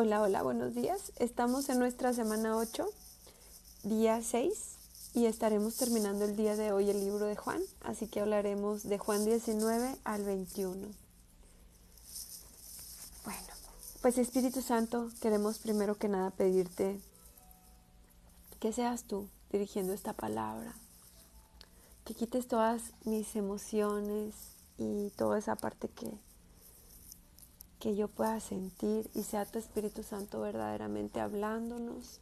Hola, hola, buenos días. Estamos en nuestra semana 8, día 6, y estaremos terminando el día de hoy el libro de Juan, así que hablaremos de Juan 19 al 21. Bueno, pues Espíritu Santo, queremos primero que nada pedirte que seas tú dirigiendo esta palabra, que quites todas mis emociones y toda esa parte que yo pueda sentir y sea tu Espíritu Santo verdaderamente hablándonos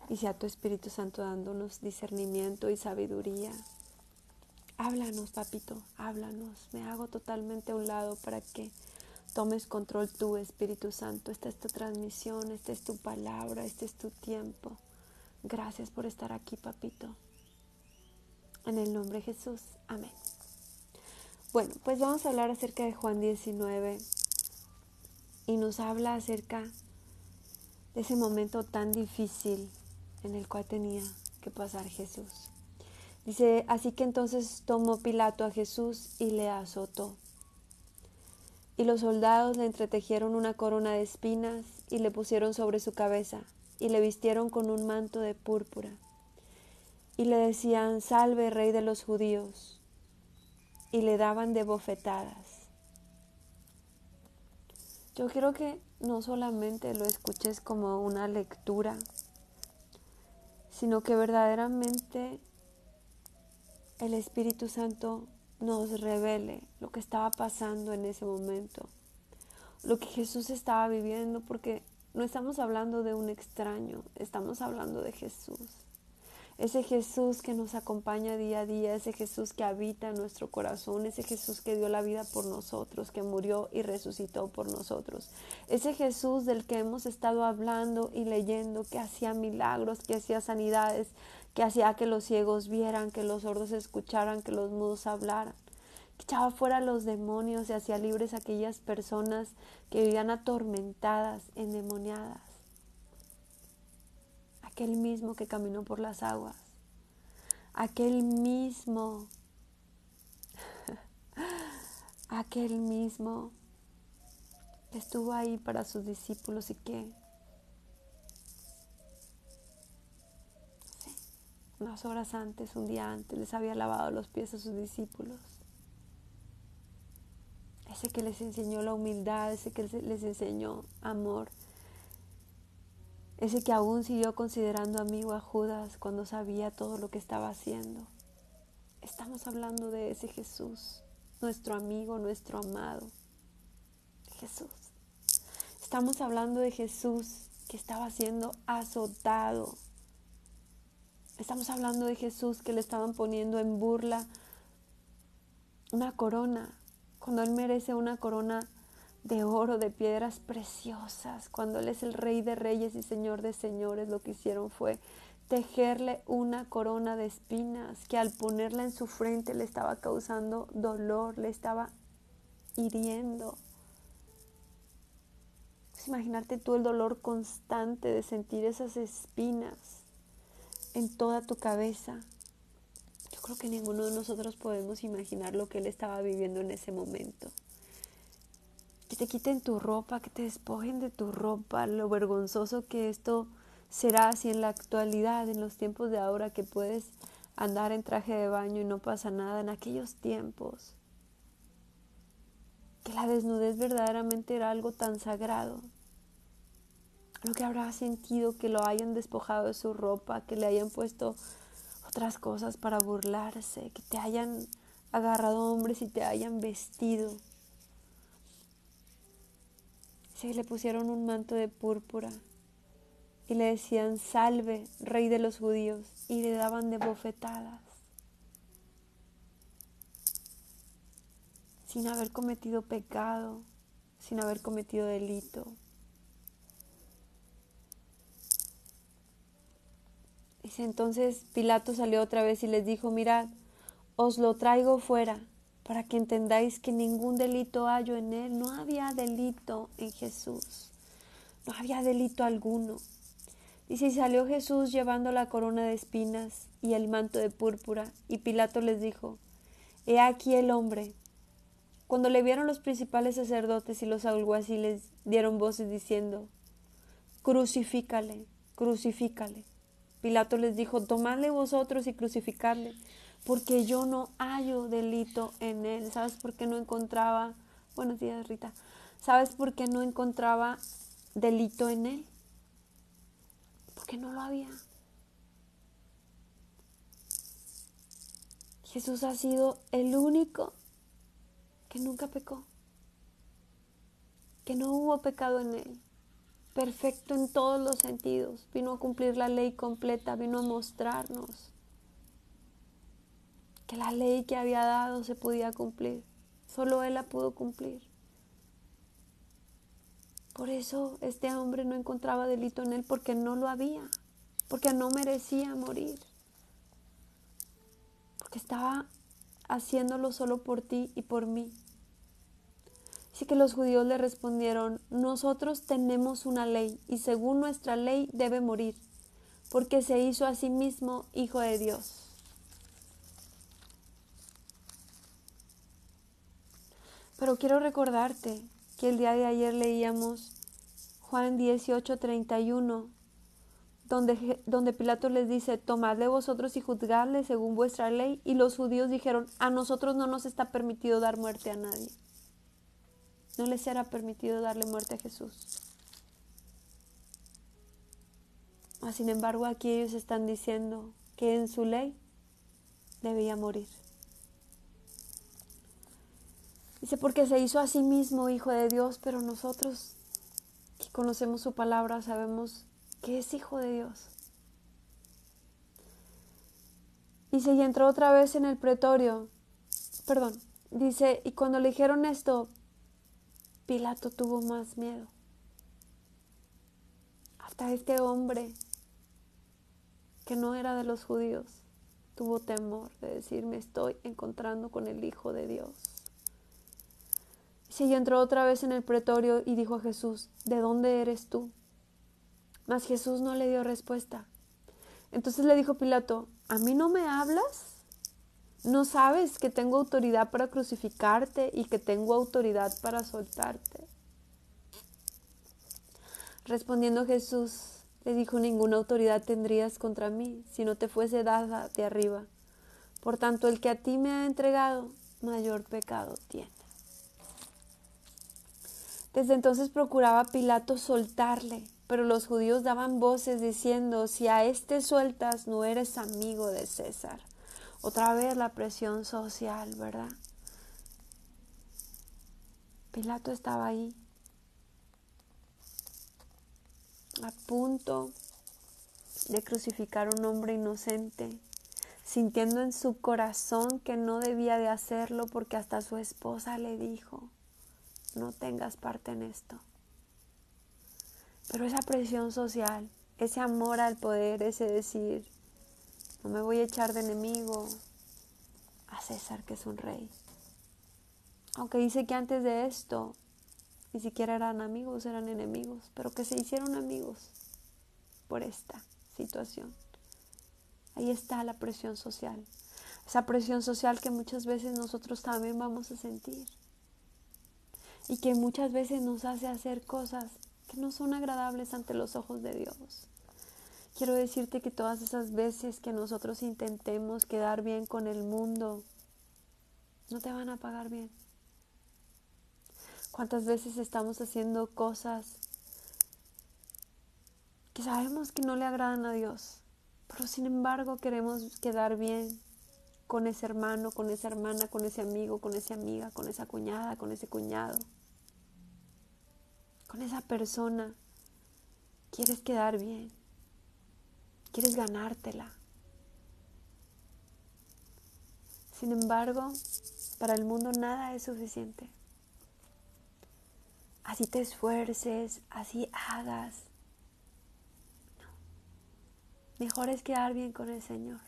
y sea tu Espíritu Santo dándonos discernimiento y sabiduría. Háblanos, papito, háblanos. Me hago totalmente a un lado para que tomes control tú, Espíritu Santo. Esta es tu transmisión, esta es tu palabra, este es tu tiempo. Gracias por estar aquí, papito. En el nombre de Jesús, amén. Bueno, pues vamos a hablar acerca de Juan 19 y nos habla acerca de ese momento tan difícil en el cual tenía que pasar Jesús. Dice, así que entonces tomó Pilato a Jesús y le azotó. Y los soldados le entretejieron una corona de espinas y le pusieron sobre su cabeza y le vistieron con un manto de púrpura. Y le decían, salve, rey de los judíos. Y le daban de bofetadas. Yo quiero que no solamente lo escuches como una lectura, sino que verdaderamente el Espíritu Santo nos revele lo que estaba pasando en ese momento, lo que Jesús estaba viviendo, porque no estamos hablando de un extraño, estamos hablando de Jesús. Ese Jesús que nos acompaña día a día, ese Jesús que habita en nuestro corazón, ese Jesús que dio la vida por nosotros, que murió y resucitó por nosotros. Ese Jesús del que hemos estado hablando y leyendo, que hacía milagros, que hacía sanidades, que hacía que los ciegos vieran, que los sordos escucharan, que los mudos hablaran, que echaba fuera los demonios y hacía libres a aquellas personas que vivían atormentadas, endemoniadas. Aquel mismo que caminó por las aguas, aquel mismo que estuvo ahí para sus discípulos y que unas horas antes, un día antes, les había lavado los pies a sus discípulos. Ese que les enseñó la humildad, ese que les enseñó amor, ese que aún siguió considerando amigo a Judas cuando sabía todo lo que estaba haciendo. Estamos hablando de ese Jesús, nuestro amigo, nuestro amado Jesús. Estamos hablando de Jesús que estaba siendo azotado. Estamos hablando de Jesús que le estaban poniendo en burla una corona, cuando Él merece una corona de oro, de piedras preciosas, cuando Él es el Rey de Reyes y Señor de Señores. Lo que hicieron fue tejerle una corona de espinas que al ponerla en su frente le estaba causando dolor, le estaba hiriendo. Pues imaginarte tú el dolor constante de sentir esas espinas en toda tu cabeza. Yo creo que ninguno de nosotros podemos imaginar lo que Él estaba viviendo en ese momento. Que te quiten tu ropa, que te despojen de tu ropa, lo vergonzoso que esto será si en la actualidad, en los tiempos de ahora, que puedes andar en traje de baño y no pasa nada. En aquellos tiempos, que la desnudez verdaderamente era algo tan sagrado. Lo que habrá sentido que lo hayan despojado de su ropa, que le hayan puesto otras cosas para burlarse, que te hayan agarrado hombres y te hayan vestido. Sí, le pusieron un manto de púrpura y le decían, salve, rey de los judíos, y le daban de bofetadas, sin haber cometido pecado, sin haber cometido delito. Dice, entonces Pilato salió otra vez y les dijo, mirad, os lo traigo fuera, para que entendáis que ningún delito hallo en él. No había delito en Jesús, no había delito alguno. Dice, y salió Jesús llevando la corona de espinas y el manto de púrpura, y Pilato les dijo, he aquí el hombre. Cuando le vieron los principales sacerdotes y los alguaciles, dieron voces diciendo, crucifícale, crucifícale. Pilato les dijo, tomadle vosotros y crucificadle, porque yo no hallo delito en él. ¿Sabes por qué no encontraba? Buenos días, Rita. ¿Sabes por qué no encontraba delito en él? Porque no lo había. Jesús ha sido el único que nunca pecó, que no hubo pecado en él, perfecto en todos los sentidos. Vino a cumplir la ley completa, vino a mostrarnos que la ley que había dado se podía cumplir. Solo él la pudo cumplir. Por eso este hombre no encontraba delito en él, porque no lo había, porque no merecía morir, porque estaba haciéndolo solo por ti y por mí. Así que los judíos le respondieron, nosotros tenemos una ley y según nuestra ley debe morir, porque se hizo a sí mismo hijo de Dios. Pero quiero recordarte que el día de ayer leíamos Juan 18:31, donde Pilato les dice, tomadle vosotros y juzgadle según vuestra ley. Y los judíos dijeron, a nosotros no nos está permitido dar muerte a nadie. No les era permitido darle muerte a Jesús. Sin embargo, aquí ellos están diciendo que en su ley debía morir. Dice, porque se hizo a sí mismo hijo de Dios, pero nosotros que conocemos su palabra sabemos que es hijo de Dios. Dice, y entró otra vez en el pretorio. Dice, y cuando le dijeron esto, Pilato tuvo más miedo. Hasta este hombre, que no era de los judíos, tuvo temor de decir, me estoy encontrando con el Hijo de Dios. Dice, y entró otra vez en el pretorio y dijo a Jesús, ¿de dónde eres tú? Mas Jesús no le dio respuesta. Entonces le dijo Pilato, ¿a mí no me hablas? ¿No sabes que tengo autoridad para crucificarte y que tengo autoridad para soltarte? Respondiendo Jesús, le dijo, ninguna autoridad tendrías contra mí si no te fuese dada de arriba. Por tanto, el que a ti me ha entregado, mayor pecado tiene. Desde entonces procuraba Pilato soltarle, pero los judíos daban voces diciendo, si a este sueltas, no eres amigo de César. Otra vez la presión social, ¿verdad? Pilato estaba ahí, a punto de crucificar a un hombre inocente, sintiendo en su corazón que no debía de hacerlo porque hasta su esposa le dijo, no tengas parte en esto. Pero esa presión social, ese amor al poder, ese decir, no me voy a echar de enemigo a César, que es un rey. Aunque dice que antes de esto ni siquiera eran amigos, eran enemigos, pero que se hicieron amigos por esta situación. Ahí está la presión social. Esa presión social que muchas veces nosotros también vamos a sentir. Y que muchas veces nos hace hacer cosas que no son agradables ante los ojos de Dios. Quiero decirte que todas esas veces que nosotros intentemos quedar bien con el mundo, no te van a pagar bien. ¿Cuántas veces estamos haciendo cosas que sabemos que no le agradan a Dios, pero sin embargo queremos quedar bien con ese hermano, con esa hermana, con ese amigo, con esa amiga, con esa cuñada, con ese cuñado, con esa persona? Quieres quedar bien, quieres ganártela. Sin embargo, para el mundo nada es suficiente. Así te esfuerces, así hagas. No. Mejor es quedar bien con el Señor.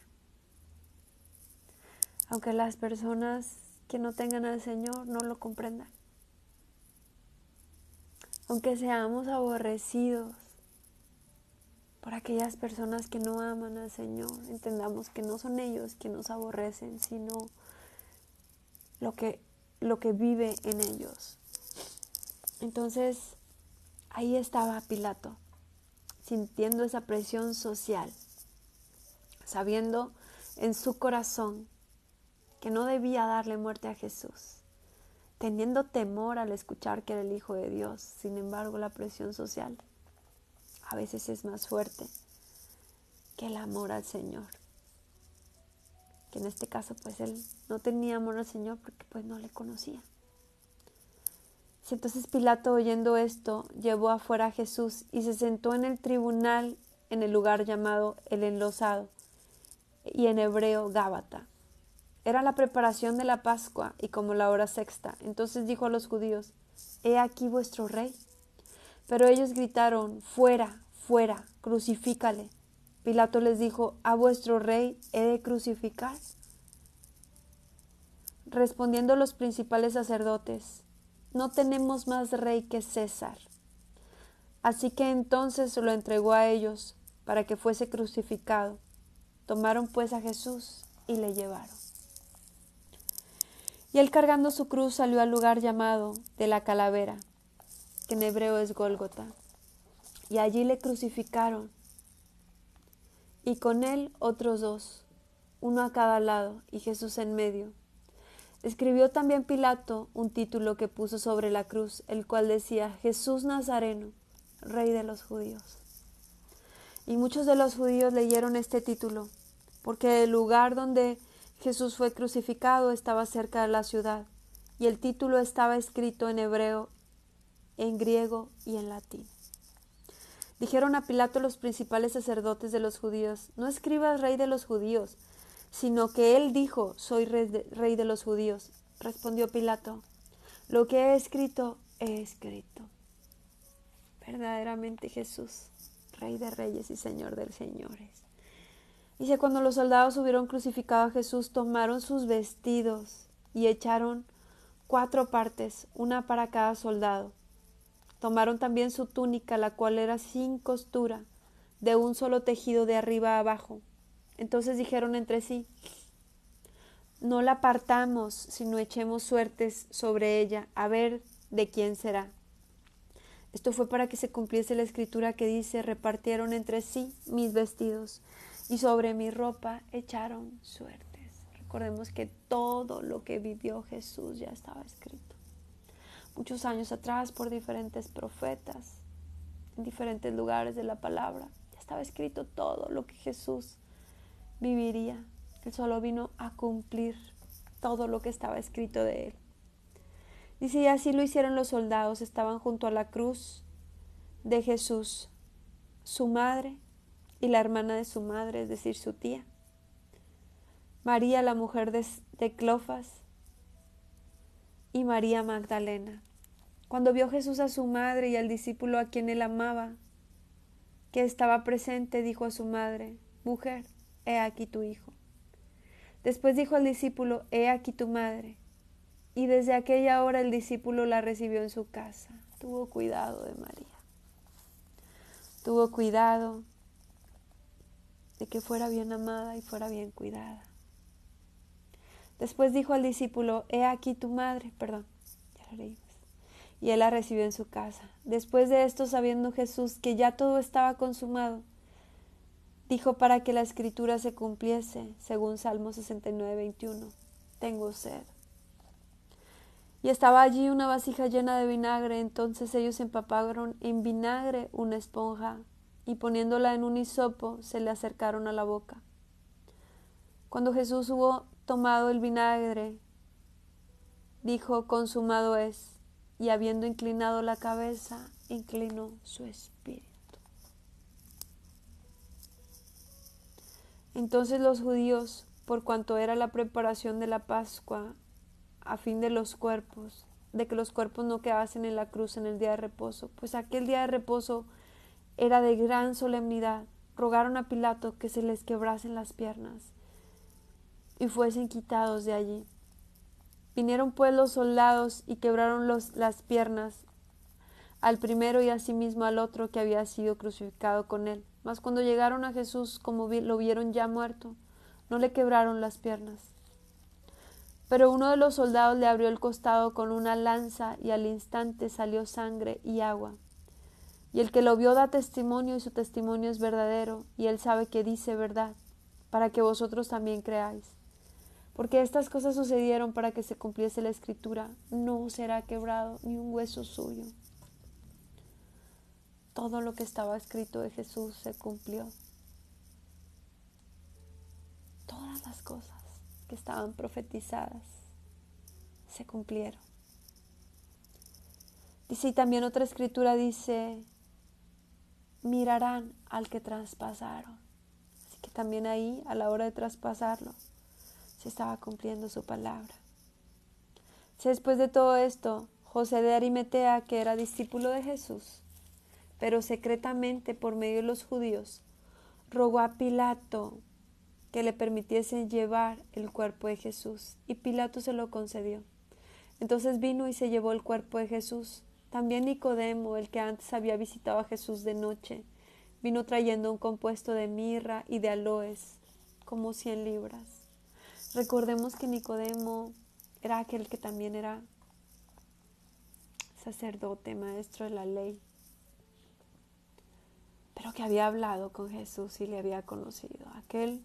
Aunque las personas que no tengan al Señor no lo comprendan. Aunque seamos aborrecidos por aquellas personas que no aman al Señor, entendamos que no son ellos quienes nos aborrecen, sino lo que vive en ellos. Entonces, ahí estaba Pilato, sintiendo esa presión social, sabiendo en su corazón que no debía darle muerte a Jesús, teniendo temor al escuchar que era el Hijo de Dios. Sin embargo, la presión social a veces es más fuerte que el amor al Señor, que en este caso pues él no tenía amor al Señor porque pues no le conocía. Entonces Pilato, oyendo esto, llevó afuera a Jesús y se sentó en el tribunal en el lugar llamado el Enlosado, y en hebreo Gábata. Era la preparación de la Pascua y como la hora sexta. Entonces dijo a los judíos: «He aquí vuestro rey». Pero ellos gritaron: «Fuera, fuera, crucifícale». Pilato les dijo: «¿A vuestro rey he de crucificar?». Respondiendo los principales sacerdotes: «No tenemos más rey que César». Así que entonces lo entregó a ellos para que fuese crucificado. Tomaron pues a Jesús y le llevaron. Y él, cargando su cruz, salió al lugar llamado de la Calavera, que en hebreo es Gólgota, y allí le crucificaron, y con él otros dos, uno a cada lado, y Jesús en medio. Escribió también Pilato un título que puso sobre la cruz, el cual decía: «Jesús Nazareno, Rey de los judíos». Y muchos de los judíos leyeron este título, porque el lugar donde Jesús fue crucificado estaba cerca de la ciudad, y el título estaba escrito en hebreo, en griego y en latín. Dijeron a Pilato los principales sacerdotes de los judíos: «No escribas Rey de los judíos, sino que él dijo: soy rey de los judíos». Respondió Pilato: «Lo que he escrito, he escrito». Verdaderamente Jesús, Rey de reyes y Señor de señores. Dice: «Cuando los soldados hubieron crucificado a Jesús, tomaron sus vestidos y echaron 4 partes, una para cada soldado. Tomaron también su túnica, la cual era sin costura, de un solo tejido de arriba a abajo. Entonces dijeron entre sí: no la partamos, sino echemos suertes sobre ella, a ver de quién será». Esto fue para que se cumpliese la escritura que dice: «Repartieron entre sí mis vestidos, y sobre mi ropa echaron suertes». Recordemos que todo lo que vivió Jesús ya estaba escrito. Muchos años atrás, por diferentes profetas, en diferentes lugares de la palabra, ya estaba escrito todo lo que Jesús viviría. Él solo vino a cumplir todo lo que estaba escrito de él. Dice: «Y así lo hicieron los soldados. Estaban junto a la cruz de Jesús su madre y la hermana de su madre, es decir, su tía, María, la mujer de Cleofas, y María Magdalena. Cuando vio Jesús a su madre y al discípulo a quien él amaba, que estaba presente, dijo a su madre: «Mujer, he aquí tu hijo». Después dijo al discípulo: «He aquí tu madre». Y desde aquella hora el discípulo la recibió en su casa. Tuvo cuidado de María. Tuvo cuidado de que fuera bien amada y fuera bien cuidada. Después dijo al discípulo: «He aquí tu madre». Ya lo leímos. Y él la recibió en su casa. Después de esto, sabiendo Jesús que ya todo estaba consumado, dijo, para que la escritura se cumpliese, según Salmo 69:21: «Tengo sed». Y estaba allí una vasija llena de vinagre. Entonces ellos empaparon en vinagre una esponja, y poniéndola en un hisopo, se le acercaron a la boca. Cuando Jesús hubo tomado el vinagre, dijo: «Consumado es». Y habiendo inclinado la cabeza, inclinó su espíritu. Entonces los judíos, por cuanto era la preparación de la Pascua, a fin de que los cuerpos no quedasen en la cruz en el día de reposo, pues aquel día de reposo era de gran solemnidad, rogaron a Pilato que se les quebrasen las piernas y fuesen quitados de allí. Vinieron pues los soldados y quebraron las piernas al primero y asimismo al otro que había sido crucificado con él. Mas cuando llegaron a Jesús, como lo vieron ya muerto, no le quebraron las piernas. Pero uno de los soldados le abrió el costado con una lanza, y al instante salió sangre y agua. Y el que lo vio da testimonio, y su testimonio es verdadero, y él sabe que dice verdad, para que vosotros también creáis. Porque estas cosas sucedieron para que se cumpliese la escritura: no será quebrado ni un hueso suyo. Todo lo que estaba escrito de Jesús se cumplió. Todas las cosas que estaban profetizadas se cumplieron. Dice, y también otra escritura dice, mirarán al que traspasaron. Así que también ahí, a la hora de traspasarlo, se estaba cumpliendo su palabra. Si después de todo esto, José de Arimatea, que era discípulo de Jesús, pero secretamente por medio de los judíos, rogó a Pilato que le permitiesen llevar el cuerpo de Jesús, y Pilato se lo concedió. Entonces vino y se llevó el cuerpo de Jesús. También Nicodemo, el que antes había visitado a Jesús de noche, vino trayendo un compuesto de mirra y de aloes, como 100 libras. Recordemos que Nicodemo era aquel que también era sacerdote, maestro de la ley, pero que había hablado con Jesús y le había conocido. Aquel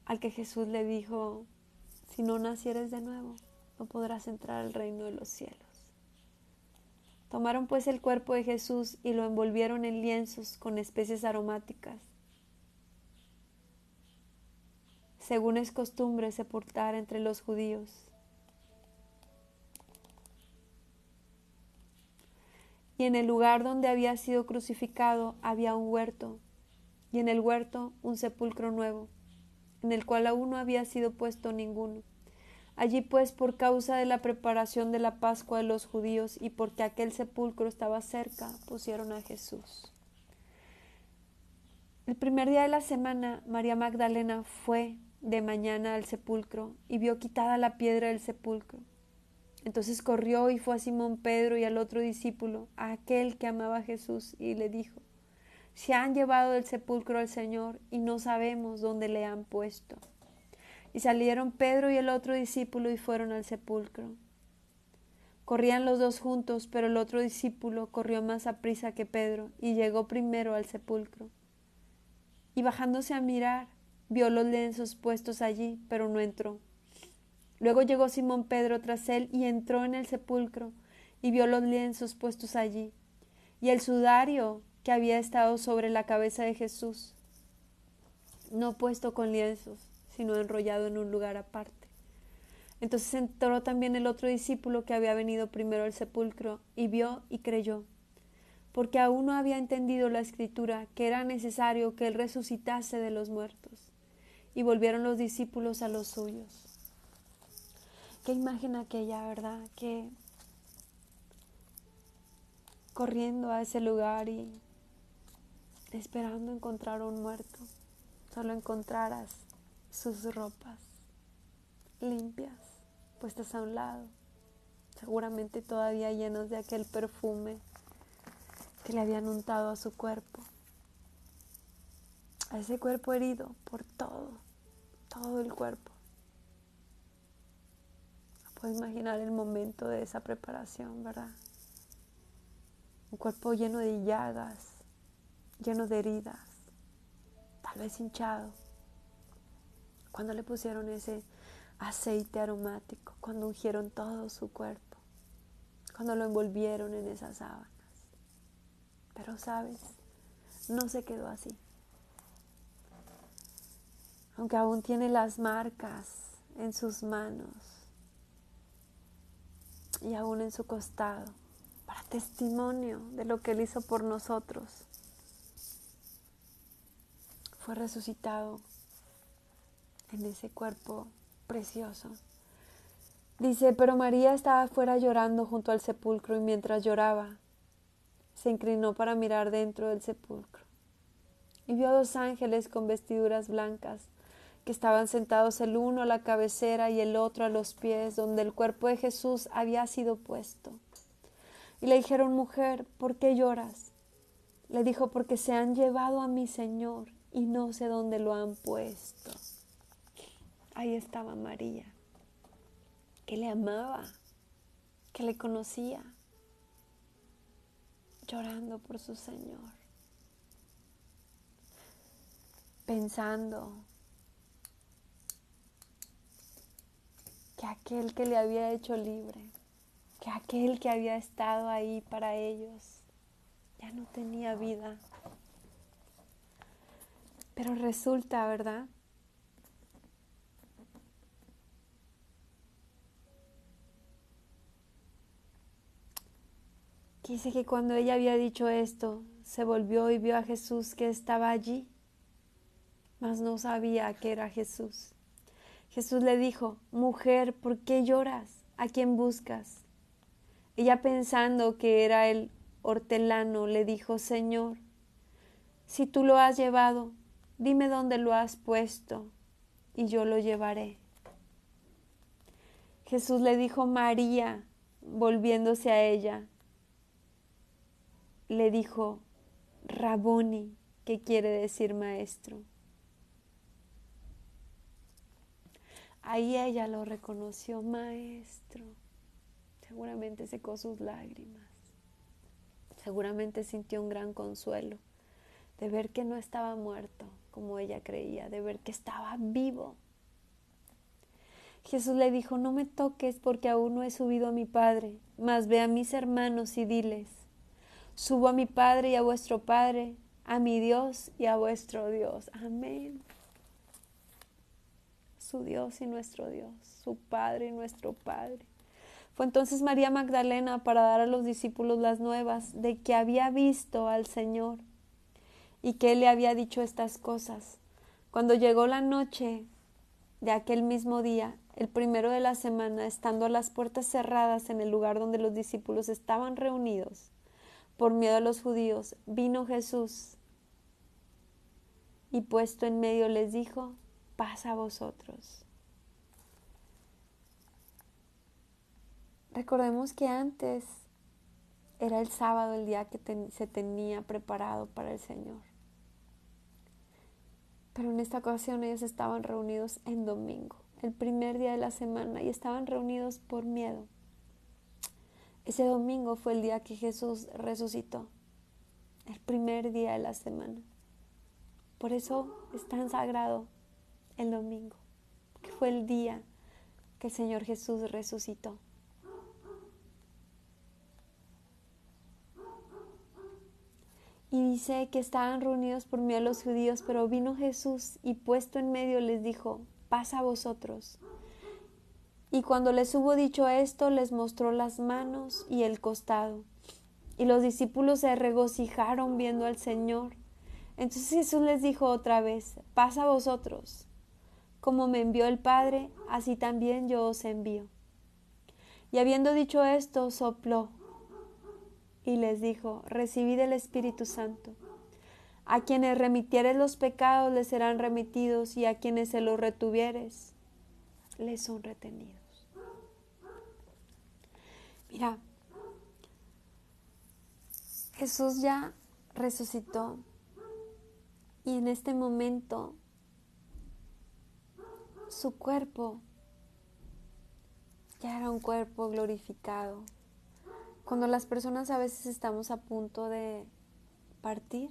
al que Jesús le dijo, si no nacieres de nuevo, no podrás entrar al reino de los cielos. Tomaron pues el cuerpo de Jesús y lo envolvieron en lienzos con especies aromáticas, según es costumbre sepultar entre los judíos. Y en el lugar donde había sido crucificado había un huerto, y en el huerto un sepulcro nuevo, en el cual aún no había sido puesto ninguno. Allí pues, por causa de la preparación de la Pascua de los judíos y porque aquel sepulcro estaba cerca, pusieron a Jesús. El primer día de la semana, María Magdalena fue de mañana al sepulcro y vio quitada la piedra del sepulcro. Entonces corrió y fue a Simón Pedro y al otro discípulo, a aquel que amaba a Jesús, y le dijo, se han llevado del sepulcro al Señor y no sabemos dónde le han puesto. Y salieron Pedro y el otro discípulo y fueron al sepulcro. Corrían los dos juntos, pero el otro discípulo corrió más aprisa que Pedro y llegó primero al sepulcro. Y bajándose a mirar, vio los lienzos puestos allí, pero no entró. Luego llegó Simón Pedro tras él y entró en el sepulcro y vio los lienzos puestos allí y el sudario que había estado sobre la cabeza de Jesús, no puesto con lienzos, sino enrollado en un lugar aparte. Entonces entró también el otro discípulo que había venido primero al sepulcro y vio y creyó, porque aún no había entendido la escritura que era necesario que él resucitase de los muertos. Y volvieron los discípulos a los suyos. Qué imagen aquella, ¿verdad? Que corriendo a ese lugar y esperando encontrar un muerto, solo encontraras sus ropas limpias, puestas a un lado, seguramente todavía llenos de aquel perfume que le habían untado a su cuerpo, a ese cuerpo herido por todo el cuerpo. Puedo imaginar el momento de esa preparación, ¿verdad? Un cuerpo lleno de llagas, lleno de heridas, tal vez hinchado. Cuando le pusieron ese aceite aromático, cuando ungieron todo su cuerpo, cuando lo envolvieron en esas sábanas. Pero sabes, no se quedó así. Aunque aún tiene las marcas en sus manos y aún en su costado, para testimonio de lo que Él hizo por nosotros, fue resucitado en ese cuerpo precioso. Dice, pero María estaba afuera llorando junto al sepulcro y mientras lloraba, se inclinó para mirar dentro del sepulcro y vio 2 ángeles con vestiduras blancas que estaban sentados el uno a la cabecera y el otro a los pies donde el cuerpo de Jesús había sido puesto. Y le dijeron, mujer, ¿por qué lloras? Le dijo, porque se han llevado a mi Señor y no sé dónde lo han puesto. Ahí estaba María, que le amaba, que le conocía, llorando por su Señor, pensando que aquel que le había hecho libre, que aquel que había estado ahí para ellos, ya no tenía vida. Pero resulta, ¿verdad?, que dice que cuando ella había dicho esto, se volvió y vio a Jesús que estaba allí, mas no sabía que era Jesús. Jesús le dijo: mujer, ¿por qué lloras? ¿A quién buscas? Ella, pensando que era el hortelano, le dijo: Señor, si tú lo has llevado, dime dónde lo has puesto y yo lo llevaré. Jesús le dijo: María. Volviéndose a ella, le dijo: Raboni, que quiere decir maestro. Ahí ella lo reconoció: maestro. Seguramente secó sus lágrimas. Seguramente sintió un gran consuelo de ver que no estaba muerto como ella creía, de ver que estaba vivo. Jesús le dijo: no me toques, porque aún no he subido a mi Padre, mas ve a mis hermanos y diles: subo a mi Padre y a vuestro Padre, a mi Dios y a vuestro Dios. Amén. Su Dios y nuestro Dios, su Padre y nuestro Padre. Fue entonces María Magdalena para dar a los discípulos las nuevas de que había visto al Señor y que Él le había dicho estas cosas. Cuando llegó la noche de aquel mismo día, el primero de la semana, estando las puertas cerradas en el lugar donde los discípulos estaban reunidos, por miedo a los judíos, vino Jesús y puesto en medio les dijo: paz a vosotros. Recordemos que antes era el sábado el día que se tenía preparado para el Señor. Pero en esta ocasión ellos estaban reunidos en domingo, el primer día de la semana, y estaban reunidos por miedo. Ese domingo fue el día que Jesús resucitó, el primer día de la semana. Por eso es tan sagrado el domingo, que fue el día que el Señor Jesús resucitó. Y dice que estaban reunidos por miedo a los judíos, pero vino Jesús y puesto en medio les dijo: paz a vosotros. Y cuando les hubo dicho esto, les mostró las manos y el costado. Y los discípulos se regocijaron viendo al Señor. Entonces Jesús les dijo otra vez: paz a vosotros. Como me envió el Padre, así también yo os envío. Y habiendo dicho esto, sopló y les dijo: recibid el Espíritu Santo. A quienes remitieres los pecados les serán remitidos, y a quienes se los retuvieres les son retenidos. Mira, Jesús ya resucitó y en este momento su cuerpo ya era un cuerpo glorificado. Cuando las personas a veces estamos a punto de partir,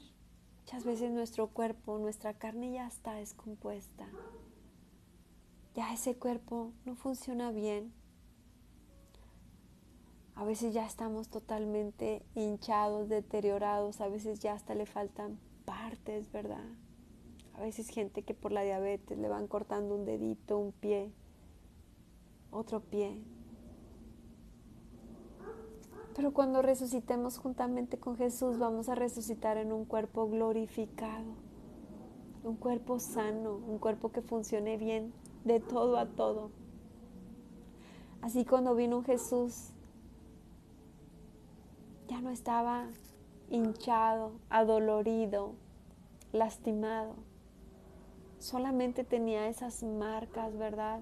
muchas veces nuestro cuerpo, nuestra carne ya está descompuesta. Ya ese cuerpo no funciona bien. A veces ya estamos totalmente hinchados, deteriorados, a veces ya hasta le faltan partes, ¿verdad? A veces gente que por la diabetes le van cortando un dedito, un pie, otro pie. Pero cuando resucitemos juntamente con Jesús, vamos a resucitar en un cuerpo glorificado, un cuerpo sano, un cuerpo que funcione bien de todo a todo. Así cuando vino Jesús, ya no estaba hinchado, adolorido, lastimado. Solamente tenía esas marcas, ¿verdad?,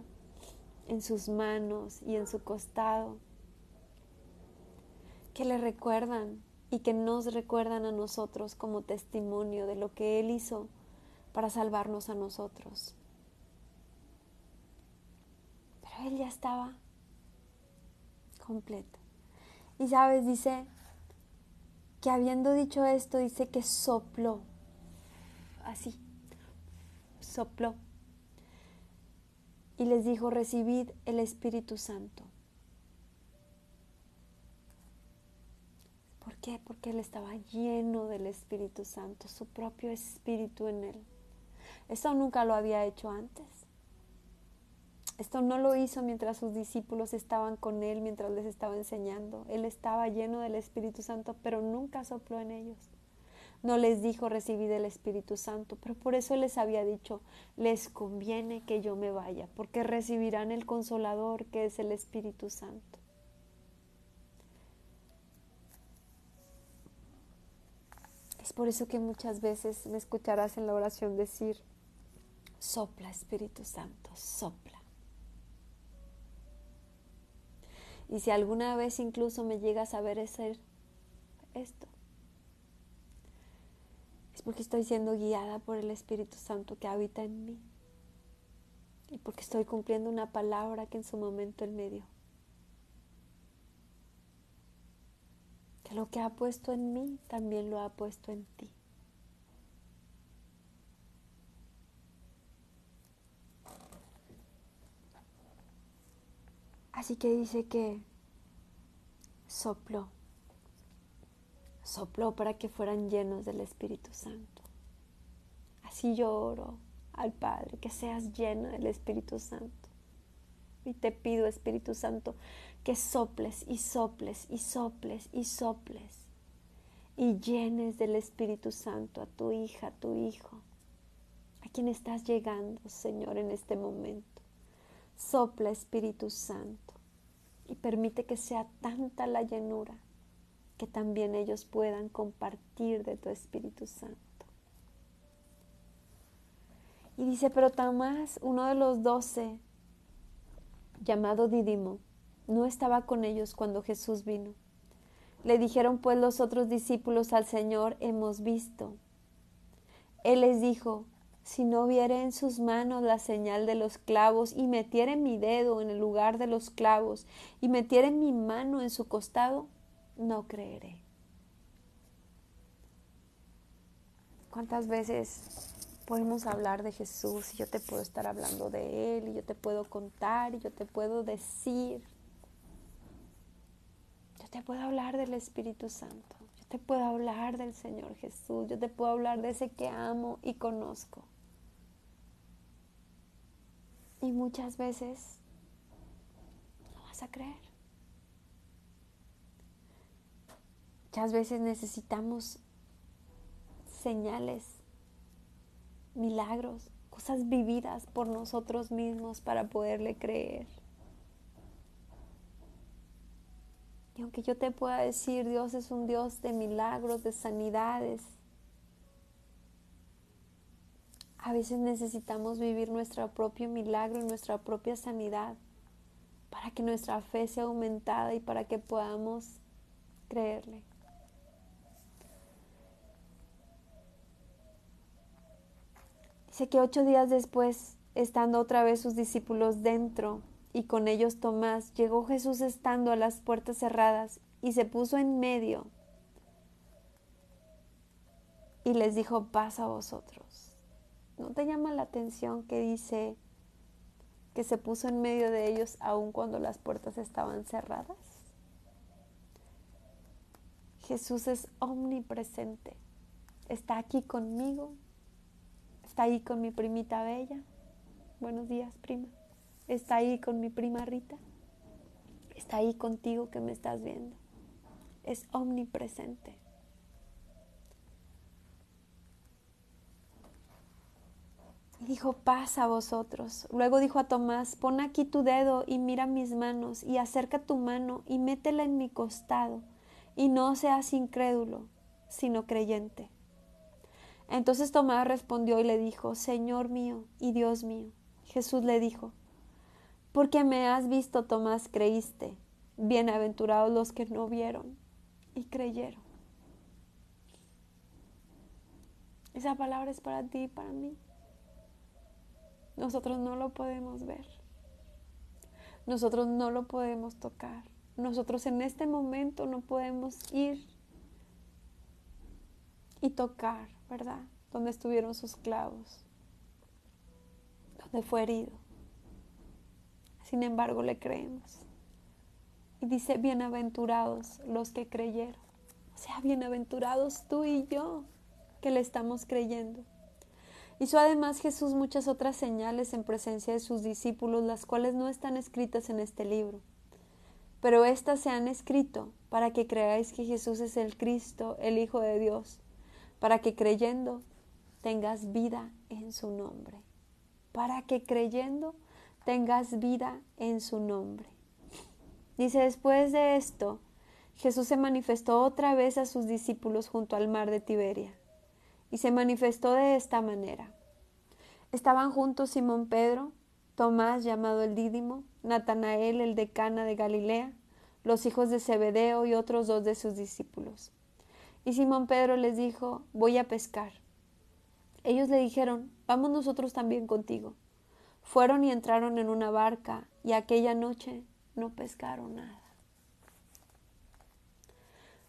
en sus manos y en su costado, que le recuerdan y que nos recuerdan a nosotros como testimonio de lo que Él hizo para salvarnos a nosotros. Pero Él ya estaba completo. Y sabes, dice que habiendo dicho esto, dice que sopló, así, sopló. Y les dijo, recibid el Espíritu Santo. ¿Por qué? Porque él estaba lleno del Espíritu Santo, su propio Espíritu en él. Esto nunca lo había hecho antes. Esto no lo hizo mientras sus discípulos estaban con él, mientras les estaba enseñando. Él estaba lleno del Espíritu Santo, pero nunca sopló en ellos. No les dijo recibid el Espíritu Santo, pero por eso les había dicho, les conviene que yo me vaya, porque recibirán el Consolador, que es el Espíritu Santo. Es por eso que muchas veces me escucharás en la oración decir, sopla Espíritu Santo, sopla. Y si alguna vez incluso me llegas a ver hacer esto, es porque estoy siendo guiada por el Espíritu Santo que habita en mí. Y porque estoy cumpliendo una palabra que en su momento Él me dio. Que lo que ha puesto en mí también lo ha puesto en ti. Así que dice que sopló para que fueran llenos del Espíritu Santo. Así yo oro al Padre, que seas lleno del Espíritu Santo. Y te pido, Espíritu Santo, que soples y soples y soples y soples y llenes del Espíritu Santo a tu hija, a tu hijo, a quien estás llegando, Señor, en este momento. Sopla, Espíritu Santo, y permite que sea tanta la llenura que también ellos puedan compartir de tu Espíritu Santo. Y dice, pero Tomás, uno de los 12, llamado Dídimo, no estaba con ellos cuando Jesús vino. Le dijeron pues los otros discípulos al Señor, hemos visto. Él les dijo, si no viere en sus manos la señal de los clavos y metiere mi dedo en el lugar de los clavos y metiere mi mano en su costado, no creeré. ¿Cuántas veces podemos hablar de Jesús y yo te puedo estar hablando de Él y yo te puedo contar y yo te puedo decir, yo te puedo hablar del Espíritu Santo, yo te puedo hablar del Señor Jesús, yo te puedo hablar de ese que amo y conozco? Y muchas veces no vas a creer. Muchas veces necesitamos señales, milagros, cosas vividas por nosotros mismos para poderle creer. Y aunque yo te pueda decir, Dios es un Dios de milagros, de sanidades, a veces necesitamos vivir nuestro propio milagro y nuestra propia sanidad para que nuestra fe sea aumentada y para que podamos creerle. Dice que 8 días después, estando otra vez sus discípulos dentro y con ellos Tomás, llegó Jesús estando a las puertas cerradas y se puso en medio y les dijo, paz a vosotros. ¿No te llama la atención que dice que se puso en medio de ellos aun cuando las puertas estaban cerradas? Jesús es omnipresente. Está aquí conmigo. Está ahí con mi primita Bella. Buenos días, prima. Está ahí con mi prima Rita. Está ahí contigo que me estás viendo. Es omnipresente. Y dijo, paz a vosotros. Luego dijo a Tomás, pon aquí tu dedo y mira mis manos, y acerca tu mano y métela en mi costado, y no seas incrédulo, sino creyente. Entonces Tomás respondió y le dijo, Señor mío y Dios mío. Jesús le dijo, porque me has visto, Tomás, creíste. Bienaventurados los que no vieron y creyeron. Esa palabra es para ti y para mí. Nosotros no lo podemos ver. Nosotros no lo podemos tocar. Nosotros en este momento no podemos ir y tocar, ¿verdad? Donde estuvieron sus clavos, donde fue herido. Sin embargo, le creemos. Y dice, bienaventurados los que creyeron. O sea, bienaventurados tú y yo que le estamos creyendo. Hizo además Jesús muchas otras señales en presencia de sus discípulos, las cuales no están escritas en este libro. Pero éstas se han escrito para que creáis que Jesús es el Cristo, el Hijo de Dios, para que creyendo tengas vida en su nombre. Para que creyendo tengas vida en su nombre. Dice, después de esto, Jesús se manifestó otra vez a sus discípulos junto al mar de Tiberia. Y se manifestó de esta manera. Estaban juntos Simón Pedro, Tomás llamado el Dídimo, Natanael el de Cana de Galilea, los hijos de Zebedeo y otros 2 de sus discípulos. Y Simón Pedro les dijo, voy a pescar. Ellos le dijeron, vamos nosotros también contigo. Fueron y entraron en una barca, y aquella noche no pescaron nada.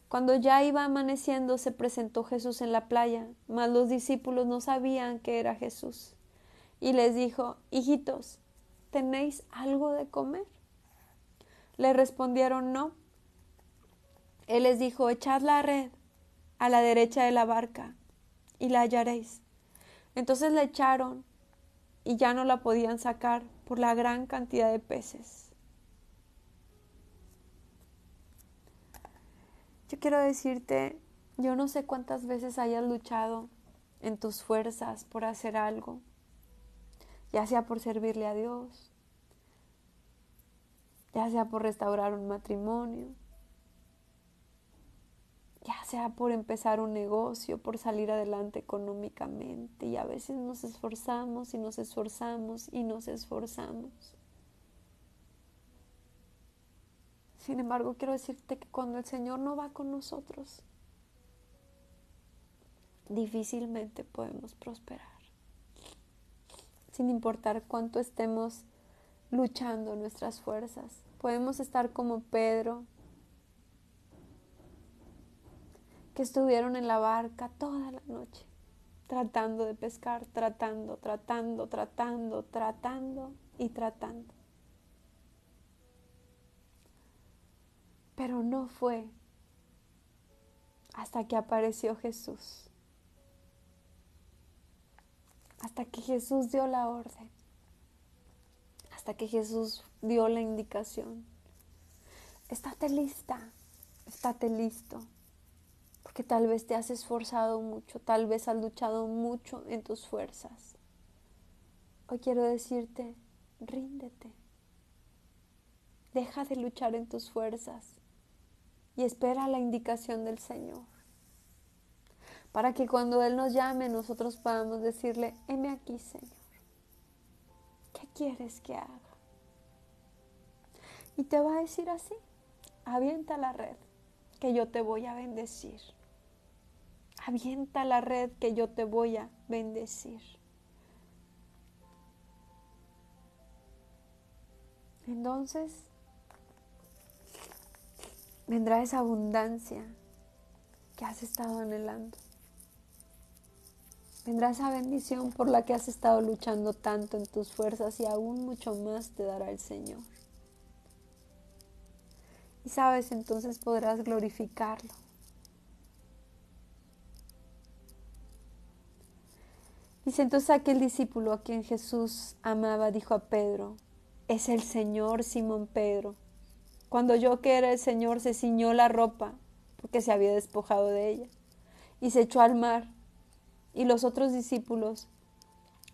Cuando ya iba amaneciendo, se presentó Jesús en la playa, mas los discípulos no sabían que era Jesús. Y les dijo, hijitos, ¿tenéis algo de comer? Le respondieron, no. Él les dijo, echad la red a la derecha de la barca, y la hallaréis. Entonces la echaron, y ya no la podían sacar por la gran cantidad de peces. Yo quiero decirte, yo no sé cuántas veces hayas luchado en tus fuerzas por hacer algo, ya sea por servirle a Dios, ya sea por restaurar un matrimonio, ya sea por empezar un negocio, por salir adelante económicamente, y a veces nos esforzamos y nos esforzamos y nos esforzamos. Sin embargo, quiero decirte que cuando el Señor no va con nosotros, difícilmente podemos prosperar. Sin importar cuánto estemos luchando nuestras fuerzas, podemos estar como Pedro, que estuvieron en la barca toda la noche, tratando de pescar, tratando y tratando. Pero no fue hasta que apareció Jesús, hasta que Jesús dio la orden, hasta que Jesús dio la indicación. Estate lista, estate listo, porque tal vez te has esforzado mucho, tal vez has luchado mucho en tus fuerzas. Hoy quiero decirte, ríndete, deja de luchar en tus fuerzas y espera la indicación del Señor, para que cuando Él nos llame nosotros podamos decirle, heme aquí, Señor, ¿qué quieres que haga? Y te va a decir así, avienta la red, que yo te voy a bendecir. Avienta la red, que yo te voy a bendecir. Entonces vendrá esa abundancia que has estado anhelando. Vendrá esa bendición por la que has estado luchando tanto en tus fuerzas, y aún mucho más te dará el Señor. Y sabes, entonces podrás glorificarlo. Dice entonces aquel discípulo a quien Jesús amaba, dijo a Pedro, es el Señor, Simón Pedro. Cuando oyó que era el Señor, se ciñó la ropa, porque se había despojado de ella, y se echó al mar. Y los otros discípulos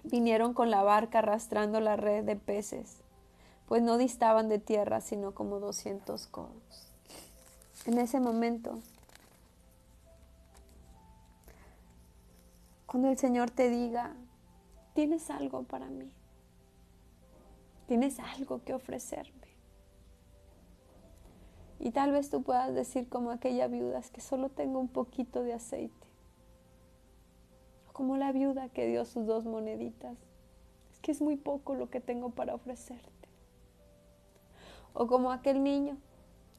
vinieron con la barca arrastrando la red de peces, pues no distaban de tierra sino como 200 codos. En ese momento, cuando el Señor te diga, tienes algo para mí, tienes algo que ofrecerme, y tal vez tú puedas decir como aquella viuda, es que solo tengo un poquito de aceite, o como la viuda que dio sus 2 moneditas, es que es muy poco lo que tengo para ofrecerte, o como aquel niño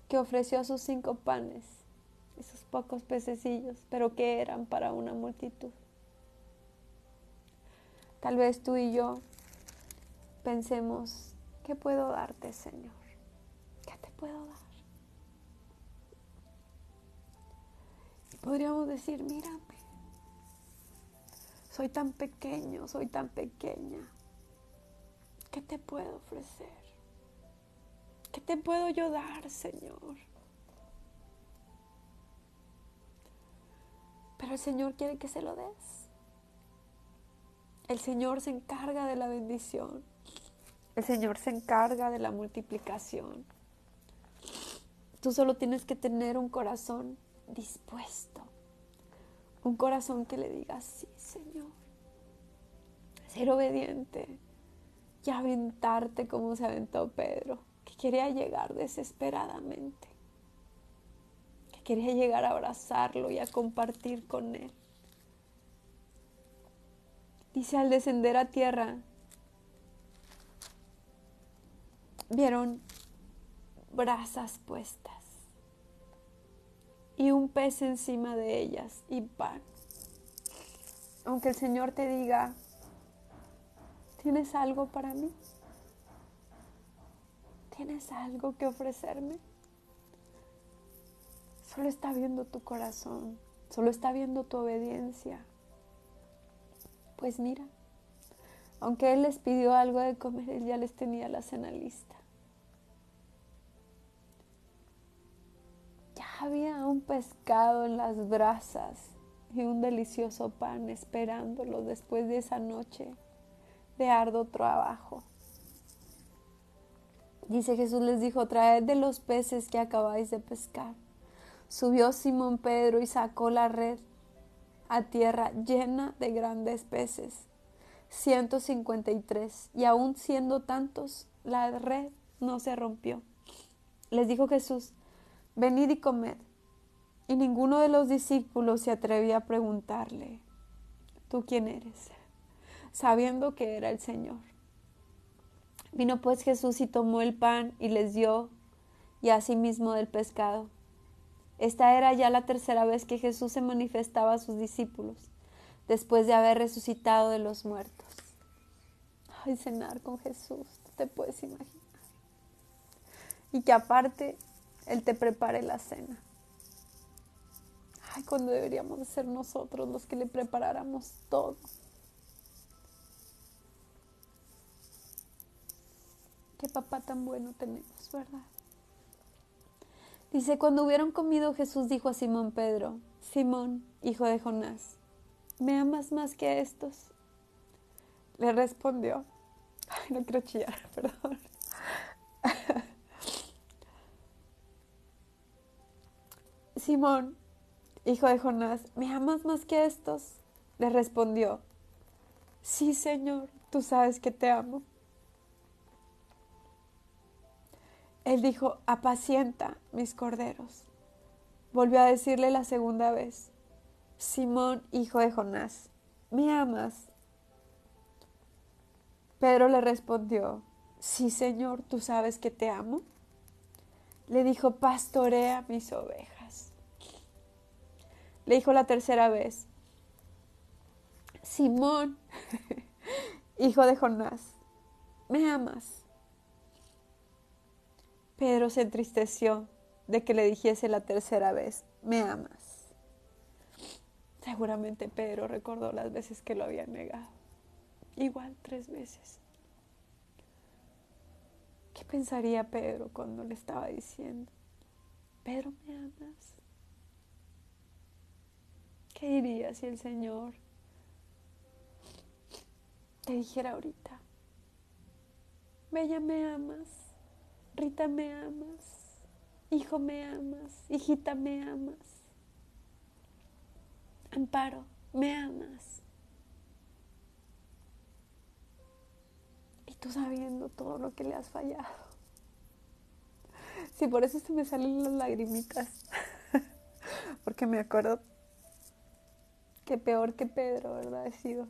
que ofreció sus 5 panes esos pocos pececillos, pero que eran para una multitud. Tal vez tú y yo pensemos, ¿qué puedo darte, Señor? ¿Qué te puedo dar? Y podríamos decir, mírame, soy tan pequeño, soy tan pequeña. ¿Qué te puedo ofrecer? ¿Qué te puedo yo dar, Señor? Pero el Señor quiere que se lo des. El Señor se encarga de la bendición. El Señor se encarga de la multiplicación. Tú solo tienes que tener un corazón dispuesto. Un corazón que le diga, sí, Señor. Ser obediente y aventarte como se aventó Pedro, que quería llegar desesperadamente, que quería llegar a abrazarlo y a compartir con él. Dice, al descender a tierra, vieron brasas puestas y un pez encima de ellas y pan. Aunque el Señor te diga, ¿tienes algo para mí? ¿Tienes algo que ofrecerme? Solo está viendo tu corazón, solo está viendo tu obediencia. Pues mira, aunque Él les pidió algo de comer, Él ya les tenía la cena lista. Ya había un pescado en las brasas y un delicioso pan esperándolos después de esa noche de arduo trabajo. Dice, Jesús les dijo, traed de los peces que acabáis de pescar. Subió Simón Pedro y sacó la red a tierra llena de grandes peces, 153, y aun siendo tantos, la red no se rompió. Les dijo Jesús, venid y comed. Y ninguno de los discípulos se atrevía a preguntarle, ¿tú quién eres? Sabiendo que era el Señor. Vino pues Jesús y tomó el pan y les dio, y asimismo del pescado. Esta era ya la tercera vez que Jesús se manifestaba a sus discípulos, después de haber resucitado de los muertos. Ay, cenar con Jesús, tú te puedes imaginar. Y que aparte, Él te prepare la cena. Ay, cuando deberíamos de ser nosotros los que le preparáramos todo. Qué papá tan bueno tenemos, ¿verdad? Dice, cuando hubieron comido, Jesús dijo a Simón Pedro, Simón, hijo de Jonás, ¿me amas más que a estos? Le respondió, ay, no quiero chillar, perdón. Simón, hijo de Jonás, ¿me amas más que a estos? Le respondió, sí, Señor, tú sabes que te amo. Él dijo, apacienta mis corderos. Volvió a decirle la segunda vez, Simón, hijo de Jonás, ¿me amas? Pedro le respondió, sí, Señor, tú sabes que te amo. Le dijo, pastorea mis ovejas. Le dijo la tercera vez, Simón, hijo de Jonás, ¿me amas? Pedro se entristeció de que le dijese la tercera vez, ¿me amas? Seguramente Pedro recordó las veces que lo había negado. Igual 3 veces. ¿Qué pensaría Pedro cuando le estaba diciendo, Pedro, ¿me amas? ¿Qué diría si el Señor te dijera ahorita, Bella, ¿me amas? Rita, ¿me amas? Hijo, ¿me amas? Hijita, ¿me amas? Amparo, ¿me amas? Y tú sabiendo todo lo que le has fallado. Sí, por eso se me salen las lagrimitas. Porque me acuerdo que peor que Pedro, ¿verdad? He sido.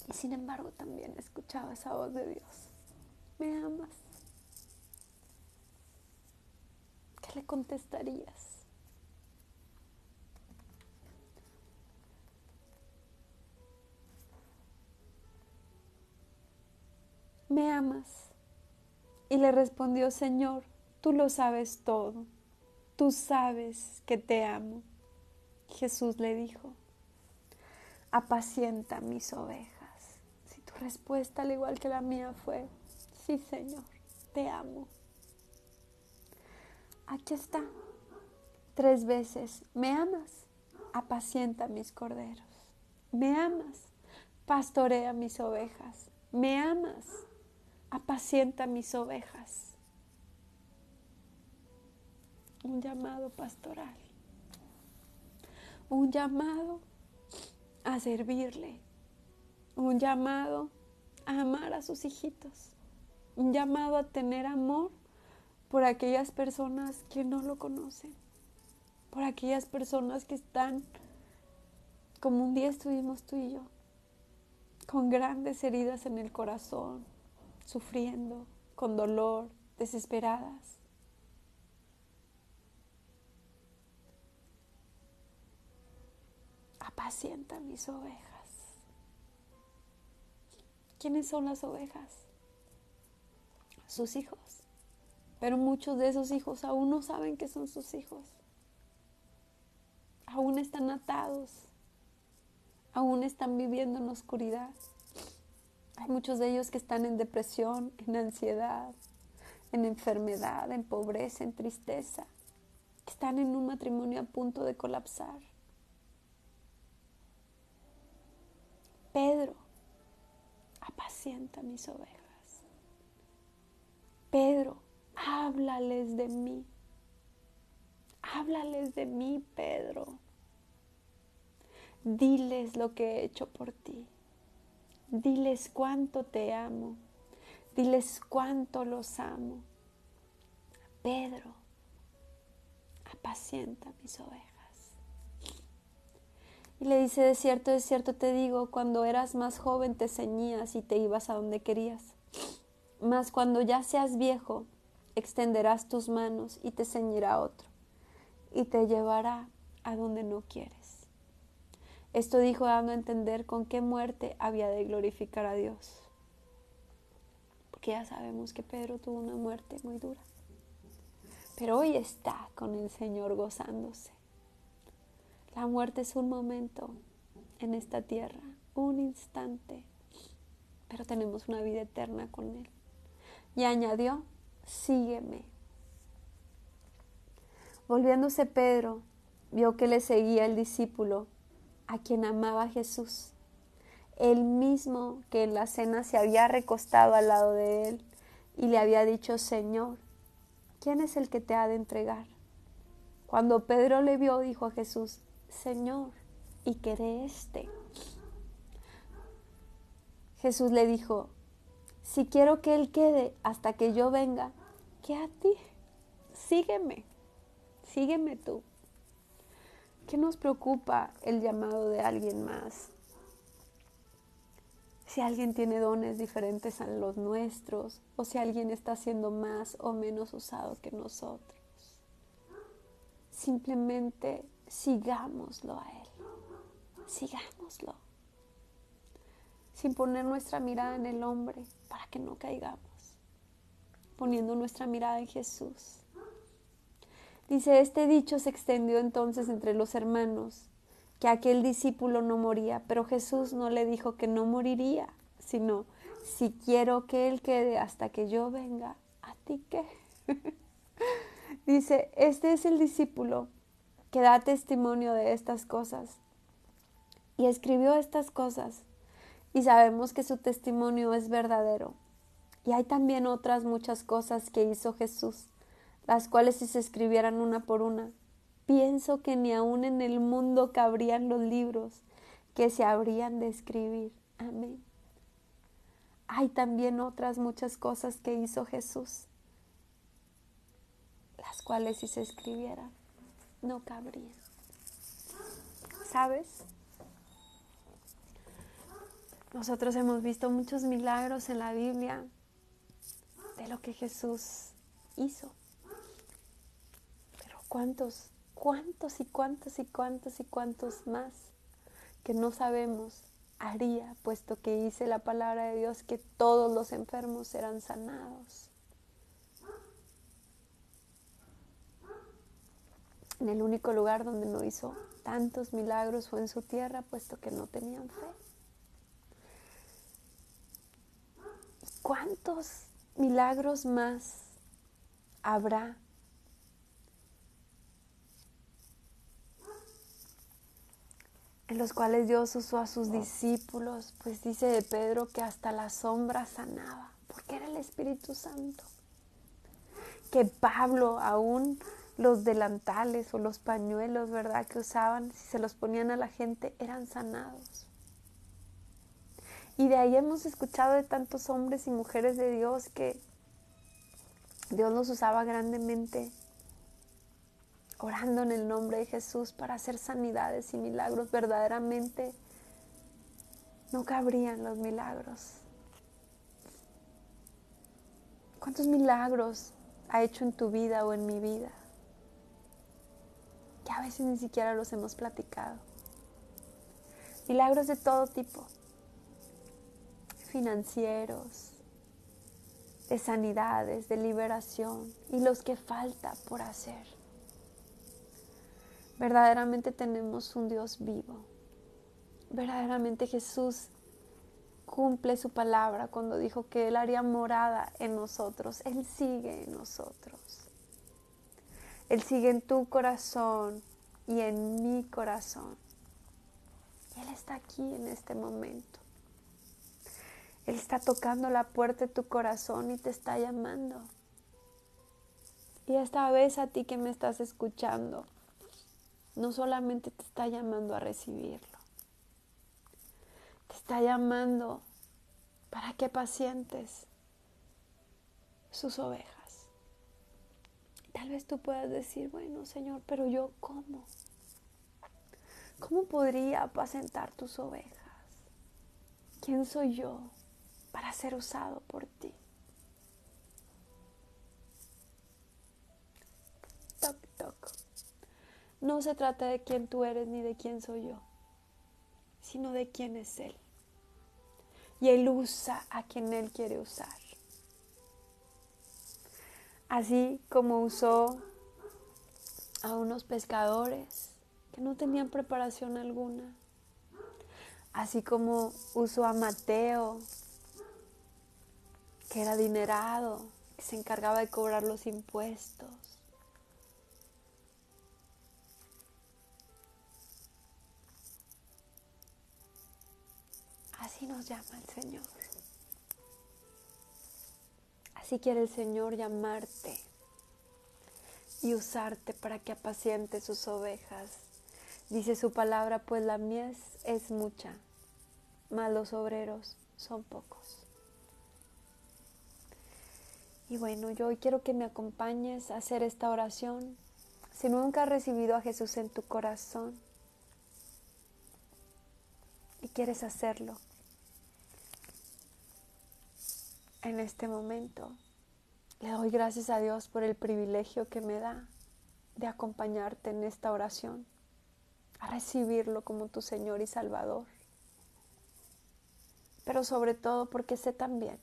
Y sin embargo también he escuchado esa voz de Dios. ¿Me amas? ¿qué le contestarías? ¿Me amas? Y le respondió, Señor, tú lo sabes todo. Tú sabes que te amo. Jesús le dijo, apacienta mis ovejas. Si tu respuesta, al igual que la mía, fue, sí, Señor, te amo. Aquí está. 3 veces, ¿me amas? Apacienta mis corderos. ¿Me amas? Pastorea mis ovejas. ¿Me amas? Apacienta mis ovejas. Un llamado pastoral. Un llamado a servirle. Un llamado a amar a sus hijitos. Un llamado a tener amor por aquellas personas que no lo conocen. Por aquellas personas que están, como un día estuvimos tú y yo, con grandes heridas en el corazón, sufriendo, con dolor, desesperadas. Apacienta mis ovejas. ¿Quiénes son las ovejas? Sus hijos. Pero muchos de esos hijos aún no saben que son sus hijos. Aún están atados. Aún están viviendo en oscuridad. Hay muchos de ellos que están en depresión, en ansiedad, en enfermedad, en pobreza, en tristeza. Que están en un matrimonio a punto de colapsar. Pedro, apacienta mis ovejas. Pedro, háblales de mí. Háblales de mí, Pedro. Diles lo que he hecho por ti. Diles cuánto te amo. Diles cuánto los amo. Pedro, apacienta mis ovejas. Y le dice, de cierto te digo, cuando eras más joven te ceñías y te ibas a donde querías. Mas cuando ya seas viejo, extenderás tus manos y te ceñirá otro, y te llevará a donde no quieres. Esto dijo dando a entender con qué muerte había de glorificar a Dios. Porque ya sabemos que Pedro tuvo una muerte muy dura. Pero hoy está con el Señor gozándose. La muerte es un momento en esta tierra, un instante, pero tenemos una vida eterna con Él. Y añadió, sígueme. Volviéndose Pedro, vio que le seguía el discípulo, a quien amaba Jesús, el mismo que en la cena se había recostado al lado de él y le había dicho, Señor, ¿quién es el que te ha de entregar? Cuando Pedro le vio, dijo a Jesús, Señor, ¿y qué de este? Jesús le dijo, si quiero que él quede hasta que yo venga, ¿qué a ti? Sígueme, sígueme tú. ¿Qué nos preocupa el llamado de alguien más? Si alguien tiene dones diferentes a los nuestros, o si alguien está siendo más o menos usado que nosotros. Simplemente sigámoslo a Él, sigámoslo, sin poner nuestra mirada en el hombre para que no caigamos, poniendo nuestra mirada en Jesús. Dice, este dicho se extendió entonces entre los hermanos, que aquel discípulo no moría, pero Jesús no le dijo que no moriría, sino, si quiero que él quede hasta que yo venga, ¿a ti qué? Dice, este es el discípulo que da testimonio de estas cosas y escribió estas cosas, y sabemos que su testimonio es verdadero. Y hay también otras muchas cosas que hizo Jesús, las cuales si se escribieran una por una, pienso que ni aún en el mundo cabrían los libros que se habrían de escribir. Amén. Hay también otras muchas cosas que hizo Jesús, las cuales si se escribieran no cabrían. ¿Sabes? Nosotros hemos visto muchos milagros en la Biblia de lo que Jesús hizo. ¿Cuántos, cuántos y cuántos y cuántos y cuántos más que no sabemos haría, puesto que dice la palabra de Dios que todos los enfermos serán sanados? En el único lugar donde no hizo tantos milagros fue en su tierra, puesto que no tenían fe. ¿Cuántos milagros más habrá en los cuales Dios usó a sus discípulos? Pues dice de Pedro que hasta la sombra sanaba, porque era el Espíritu Santo. Que Pablo, aún los delantales o los pañuelos, ¿verdad?, que usaban, si se los ponían a la gente, eran sanados. Y de ahí hemos escuchado de tantos hombres y mujeres de Dios que Dios los usaba grandemente, orando en el nombre de Jesús para hacer sanidades y milagros. Verdaderamente no cabrían los milagros. ¿Cuántos milagros ha hecho en tu vida o en mi vida? Que a veces ni siquiera los hemos platicado. Milagros de todo tipo. Financieros, de sanidades, de liberación y los que falta por hacer. Verdaderamente tenemos un Dios vivo. Verdaderamente Jesús cumple su palabra cuando dijo que Él haría morada en nosotros. Él sigue en nosotros. Él sigue en tu corazón y en mi corazón. Él está aquí en este momento. Él está tocando la puerta de tu corazón y te está llamando. Y esta vez a ti que me estás escuchando, no solamente te está llamando a recibirlo, te está llamando para que pacientes sus ovejas. Tal vez tú puedas decir, bueno, Señor, pero yo ¿cómo? ¿Cómo podría apacentar tus ovejas? ¿Quién soy yo para ser usado por ti? Toc, toc. No se trata de quién tú eres ni de quién soy yo, sino de quién es Él. Y Él usa a quien Él quiere usar. Así como usó a unos pescadores que no tenían preparación alguna. Así como usó a Mateo, que era adinerado, que se encargaba de cobrar los impuestos. Así nos llama el Señor. Así quiere el Señor llamarte y usarte para que apaciente sus ovejas. Dice su palabra, pues la mies es mucha, mas los obreros son pocos. Y bueno, yo hoy quiero que me acompañes a hacer esta oración. Si nunca has recibido a Jesús en tu corazón y quieres hacerlo en este momento, le doy gracias a Dios por el privilegio que me da de acompañarte en esta oración, a recibirlo como tu Señor y Salvador. Pero sobre todo porque sé también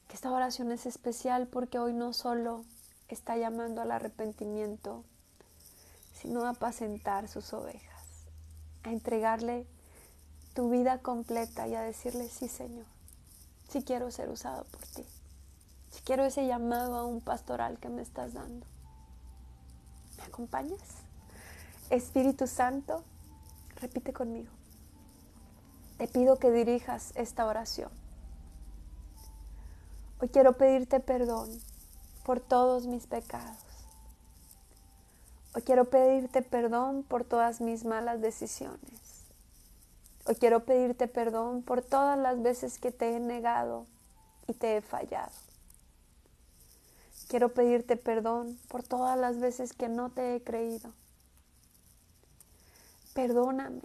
que esta oración es especial porque hoy no solo está llamando al arrepentimiento, sino a apacentar sus ovejas, a entregarle tu vida completa y a decirle, sí Señor, sí quiero ser usado por ti, sí quiero ese llamado a un pastoral que me estás dando. ¿Me acompañas? Espíritu Santo, repite conmigo. Te pido que dirijas esta oración. Hoy quiero pedirte perdón por todos mis pecados. Hoy quiero pedirte perdón por todas mis malas decisiones. Hoy quiero pedirte perdón por todas las veces que te he negado y te he fallado. Quiero pedirte perdón por todas las veces que no te he creído. Perdóname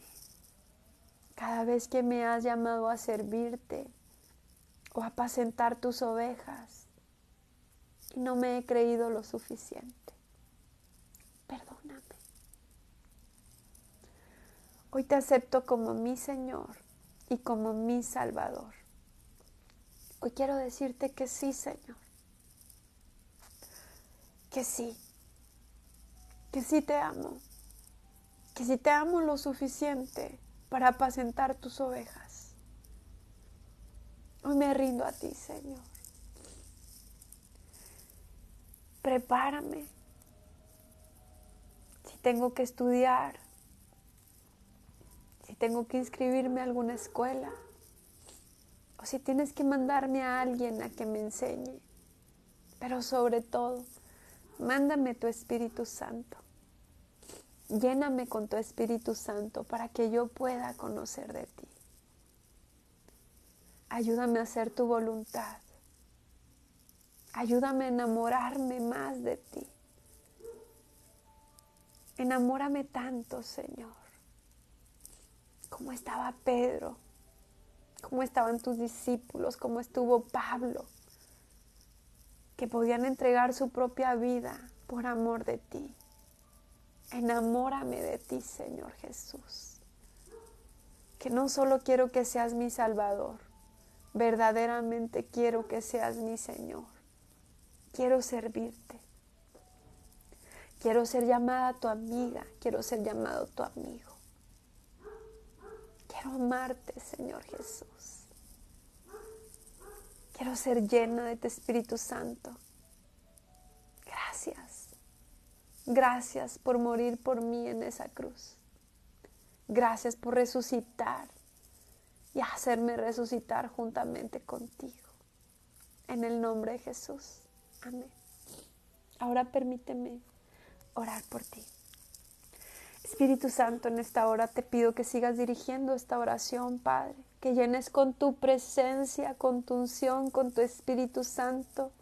cada vez que me has llamado a servirte o a apacentar tus ovejas y no me he creído lo suficiente. Hoy te acepto como mi Señor y como mi Salvador. Hoy quiero decirte que sí, Señor. Que sí te amo. Que sí te amo lo suficiente para apacentar tus ovejas. Hoy me rindo a ti, Señor. Prepárame. Si tengo que estudiar, si tengo que inscribirme a alguna escuela, o si tienes que mandarme a alguien a que me enseñe. Pero sobre todo, mándame tu Espíritu Santo. Lléname con tu Espíritu Santo para que yo pueda conocer de ti. Ayúdame a hacer tu voluntad. Ayúdame a enamorarme más de ti. Enamórame tanto, Señor, como estaba Pedro, como estaban tus discípulos, como estuvo Pablo, que podían entregar su propia vida por amor de ti. Enamórame de ti, Señor Jesús, que no solo quiero que seas mi Salvador, verdaderamente quiero que seas mi Señor. Quiero servirte. Quiero ser llamada tu amiga, quiero ser llamado tu amigo. Quiero amarte, Señor Jesús. Quiero ser llena de tu Espíritu Santo. Gracias. Gracias por morir por mí en esa cruz. Gracias por resucitar y hacerme resucitar juntamente contigo. En el nombre de Jesús. Amén. Ahora permíteme orar por ti. Espíritu Santo, en esta hora te pido que sigas dirigiendo esta oración, Padre, que llenes con tu presencia, con tu unción, con tu Espíritu Santo,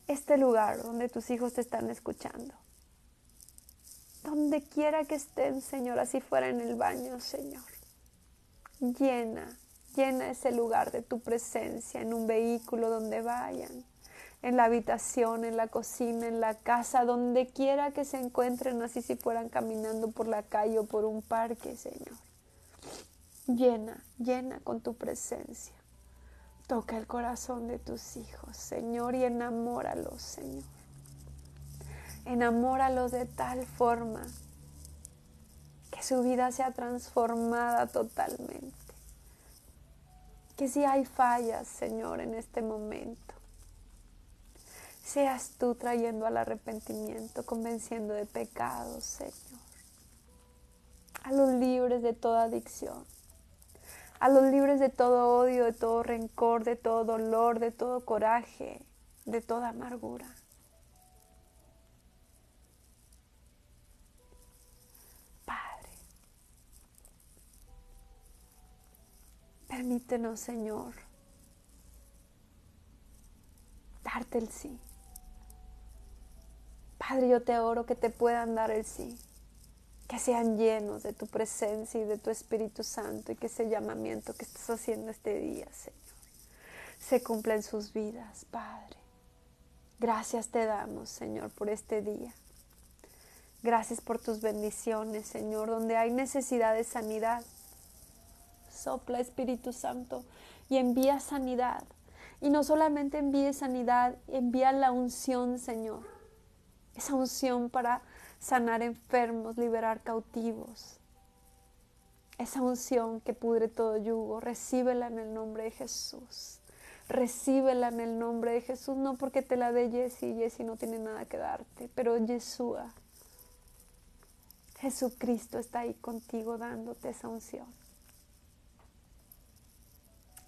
este lugar donde tus hijos te están escuchando. Donde quiera que estén, Señor, así fuera en el baño, Señor. Llena ese lugar de tu presencia, en un vehículo donde vayan, en la habitación, en la cocina, en la casa, donde quiera que se encuentren, así si fueran caminando por la calle o por un parque, Señor. Llena con tu presencia. Toca el corazón de tus hijos, Señor, y enamóralos, Señor. Enamóralos de tal forma que su vida sea transformada totalmente. Que si hay fallas, Señor, en este momento, seas tú trayendo al arrepentimiento, convenciendo de pecados, Señor. A los libres de toda adicción, a los libres de todo odio, de todo rencor, de todo dolor, de todo coraje, de toda amargura. Padre, permítenos, Señor, darte el sí. Padre, yo te oro que te puedan dar el sí, que sean llenos de tu presencia y de tu Espíritu Santo y que ese llamamiento que estás haciendo este día, Señor, se cumpla en sus vidas, Padre. Gracias te damos, Señor, por este día. Gracias por tus bendiciones, Señor, donde hay necesidad de sanidad. Sopla, Espíritu Santo, y envía sanidad. Y no solamente envíe sanidad, envía la unción, Señor. Esa unción para sanar enfermos, liberar cautivos. Esa unción que pudre todo yugo, recíbela en el nombre de Jesús. Recíbela en el nombre de Jesús, no porque te la dé Jessy no tiene nada que darte, pero Yeshua, Jesucristo está ahí contigo dándote esa unción.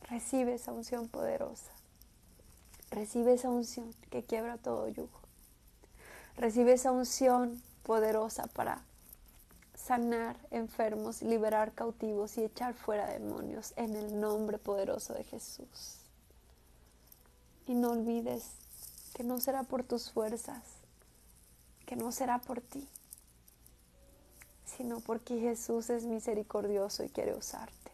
Recibe esa unción poderosa. Recibe esa unción que quiebra todo yugo. Recibe esa unción poderosa para sanar enfermos, liberar cautivos y echar fuera demonios en el nombre poderoso de Jesús. Y no olvides que no será por tus fuerzas, que no será por ti, sino porque Jesús es misericordioso y quiere usarte.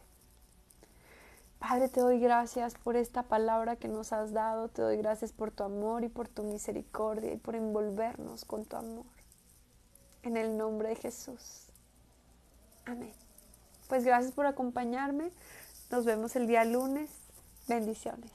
Padre, te doy gracias por esta palabra que nos has dado, te doy gracias por tu amor y por tu misericordia y por envolvernos con tu amor. En el nombre de Jesús. Amén. Pues gracias por acompañarme. Nos vemos el día lunes. Bendiciones.